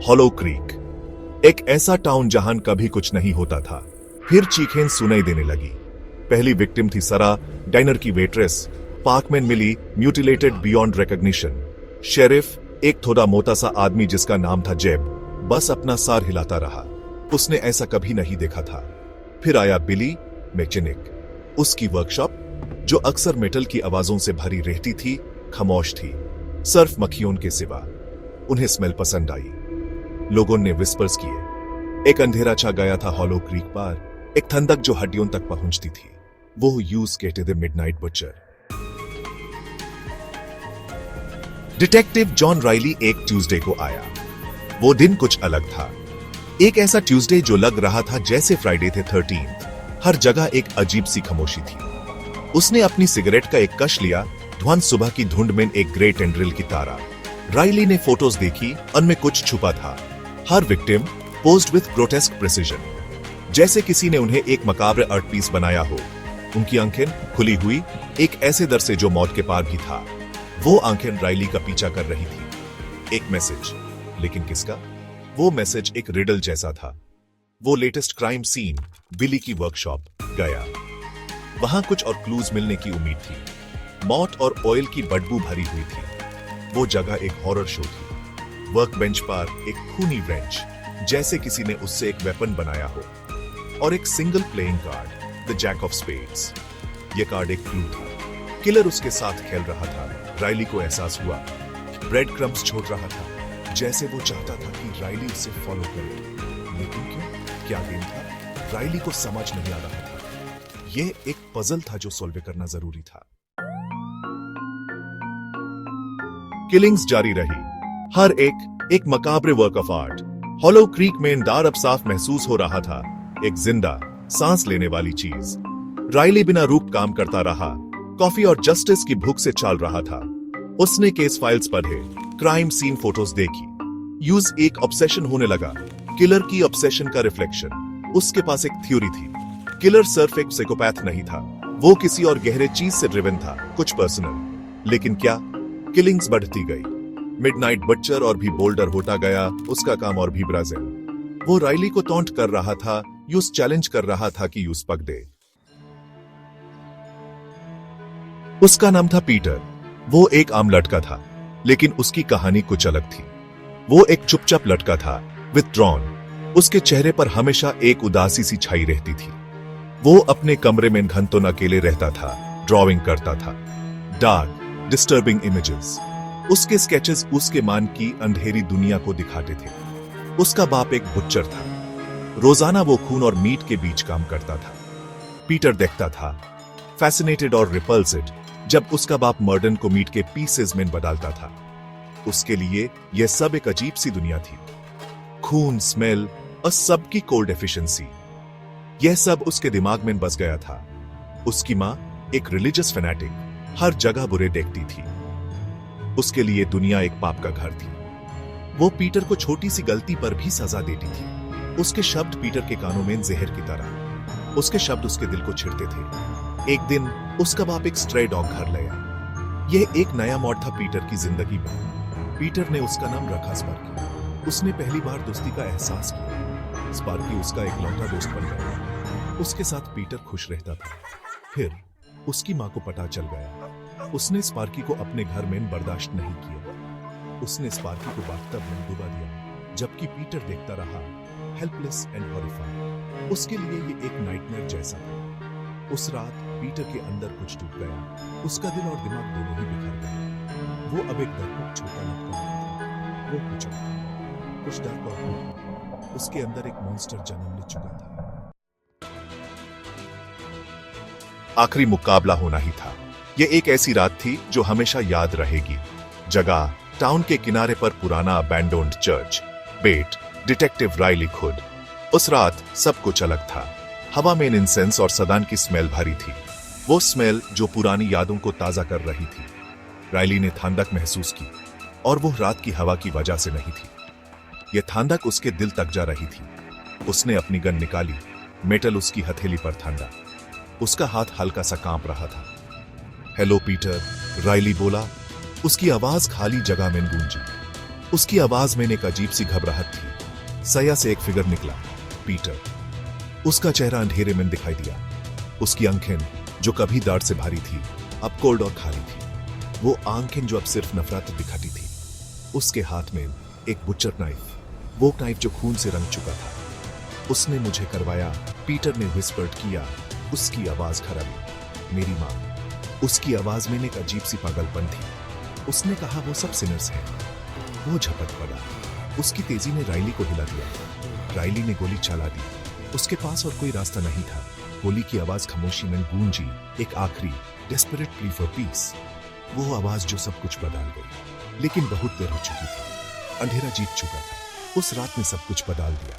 Hollow creek, एक ऐसा town जहां कभी कुछ नहीं होता था। फिर चीखें सुनाई देने लगी। पहली विक्टिम थी सरा, डाइनर की वेट्रेस। पार्कमैन मिली म्यूटिलेटेड बियॉन्ड रिकॉग्निशन। शेरिफ, एक थोड़ा मोटा सा आदमी जिसका नाम था जेब, बस अपना सार हिलाता रहा। उसने ऐसा कभी नहीं देखा था। फिर आया बिली मैकेनिक। उसकी वर्कशॉप, जो अक्सर मेटल की आवाजों से भरी रहती थी, खामोश थी, सिर्फ मक्खियों के सिवा। उन्हें स्मेल पसंद आई। लोगों ने विस्पर्स किए। एक अंधेरा छा गया था हॉलो क्रीक पर, एक ठंडक जो हड्डियों तक पहुंचती थी। वो यूज कहते थे मिडनाइट बचर। डिटेक्टिव जॉन राइली एक ट्यूसडे को आया। वो दिन कुछ अलग था। एक ऐसा ट्यूसडे जो लग रहा था जैसे फ्राइडे थे 13th। हर जगह एक अजीब सी खामोशी थी। उसने अपनी सिगरेट का एक कश लिया। ध्वन सुबह की धुंध में एक ग्रे टेंड्रिल की तारा। राइली ने फोटोज देखी, उनमें कुछ छुपा था। हर victim posed with grotesque precision, जैसे किसी ने उन्हें एक मकाब्र आर्ट पीस बनाया हो। उनकी आंखें खुली हुई, एक ऐसे दर से जो मौत के पार भी था। वो आंखें राइली का पीछा कर रही थी। एक मैसेज, लेकिन किसका? वो मैसेज एक रिडल जैसा था। वो लेटेस्ट क्राइम सीन, बिली की वर्कशॉप गया। वहां कुछ और क्लूज मिलने की उम्मीद थी। मौत और ऑयल की बदबू भरी हुई थी। वो जगह एक हॉरर शो थी। वर्क बेंच पर एक खूनी बेंच, जैसे किसी ने उससे एक वेपन बनाया हो। और एक single playing card, the jack of spades. ये कार्ड एक क्लू था। किलर उसके साथ खेल रहा था। राइली को एहसास हुआ, ब्रेड क्रम्स छोड़ रहा था, जैसे वो चाहता था कि राइली उसे फॉलो करे। लेकिन क्यों? क्या गेम था? राइली को समझ नहीं आ रहा था। ये एक पजल था जो सॉल्व करना जरूरी था। किलिंग्स जारी रही, हर एक macabre work of art. Hollow Creek में दार अब साफ महसूस हो रहा था, एक जिंदा, सांस लेने वाली चीज। राइली बिना रुक काम करता रहा, कॉफी और जस्टिस की भूख से चाल रहा था। उसने केस फाइल्स पढ़े, क्राइम सीन फोटोज देखी। यूज एक ऑब्सेशन होने लगा, किलर की ऑब्सेशन का रिफ्लेक्शन। उसके पास एक थ्योरी थी, किलर सिर्फ एक साइकोपैथ नहीं था, वो किसी और गहरे चीज से ड्रिवन था, कुछ पर्सनल। लेकिन क्या? किलिंग्स बढ़ती गई। मिडनाइट बचर और भी बोल्डर होता गया, उसका काम और भी ब्राजील। वो राइली को टॉन्ट कर रहा था, यूज चैलेंज कर रहा था कि यूज पक दे। उसका नाम था पीटर। वो एक आम लड़का था, लेकिन उसकी कहानी कुछ अलग थी। वो एक चुपचाप लड़का था, विथड्रॉन। उसके चेहरे पर हमेशा एक उदासी सी छाई रहती थी। वो अपने कमरे में घंटों अकेले रहता था, ड्राइंग करता था, डार्क डिस्टर्बिंग इमेजेस। उसके स्केचेस उसके मान की अंधेरी दुनिया को दिखाते थे। उसका बाप एक बुच्चर था। रोजाना वो खून और मीट के बीच काम करता था। पीटर देखता था, फैसिनेटेड और रिपल्सिड, जब उसका बाप मर्डन को मीट के पीसेस में बदलता था। उसके लिए यह सब एक अजीब सी दुनिया थी। खून, स्मेल और सबकी कोल्ड एफिशिएंसी, यह सब उसके दिमाग में बस गया था। उसकी मां एक रिलीजियस फैनेटिक, हर जगह बुरे देखती थी। उसके लिए दुनिया एक पाप का घर थी। वो पीटर को छोटी सी गलती पर भी सजा देती थी। उसके शब्द पीटर के कानों में जहर की तरह। उसके शब्द उसके दिल को छिड़ते थे। एक दिन उसका बाप एक स्ट्रे डॉग घर लाया। यह एक नया मोड़ था पीटर की जिंदगी में। पीटर ने उसका नाम रखा स्पार्की। उसने पहली बार दोस्ती का एहसास किया। स्पार्की उसका इकलौता दोस्त बन गया। उसके साथ पीटर खुश रहता था। फिर उसकी मां को पता चल गया। उसने स्पार्की को अपने घर में बर्दाश्त नहीं किया। उसने स्पार्की को बाथटब में डुबा दिया, जबकि पीटर देखता रहा, हेल्पलेस एंड हॉरिफाइड। उसके लिए ये एक नाइटमेयर जैसा था। उस रात पीटर के अंदर कुछ टूट गया। उसका दिल और दिमाग दोनों ही बिखर गए। वो अब एक दरपुक छोटा लड़का था। वो कुछ डर और उसके अंदर एक मॉन्स्टर जन्म ले चुका था। आखिरी मुकाबला होना ही था। यह एक ऐसी रात थी जो हमेशा याद रहेगी। जगह टाउन के किनारे पर पुराना अबैंडोन्ड चर्च। बेट डिटेक्टिव राइली खुद। उस रात सब कुछ अलग था। हवा में इंसेंस और सदान की स्मेल भरी थी। वो स्मेल जो पुरानी यादों को ताजा कर रही थी। राइली ने ठंडक महसूस की, और वो रात की हवा की वजह से नहीं थी। यह ठंडक उसके दिल तक जा रही थी। उसने अपनी गन निकाली। मेटल उसकी हथेली पर ठंडा। उसका हाथ हल्का सा कांप रहा था। हेलो पीटर, राइली बोला। उसकी आवाज खाली जगह में गूंजी। उसकी आवाज में एक अजीब सी घबराहट थी। सया से एक फिगर निकला, पीटर। उसका चेहरा अंधेरे में दिखाई दिया। उसकी आंखें जो कभी दाढ़ से भारी थी अब कोल्ड और खाली थी। वो आंखें जो अब सिर्फ नफरत दिखाती थी। उसके हाथ में एक बुचर नाइफ, वो नाइफ जो खून से रंग चुका था। उसने मुझे करवाया, पीटर ने विस्पर्ड किया। उसकी आवाज खराबी, मेरी माँ। उसकी आवाज में एक अजीब सी पागलपन थी। उसने कहा वो सब सिनर्स हैं। वो झपट पड़ा। उसकी तेजी ने राइली को हिला दिया। राइली ने गोली चला दी। उसके पास और कोई रास्ता नहीं था। गोली की आवाज खामोशी में गूंजी, एक आखिरी डेस्परेट प्ली फॉर पीस। वो आवाज जो सब कुछ बदल गई, लेकिन बहुत देर हो चुकी थी। अंधेरा जीत चुका था। उस रात ने सब कुछ बदल दिया।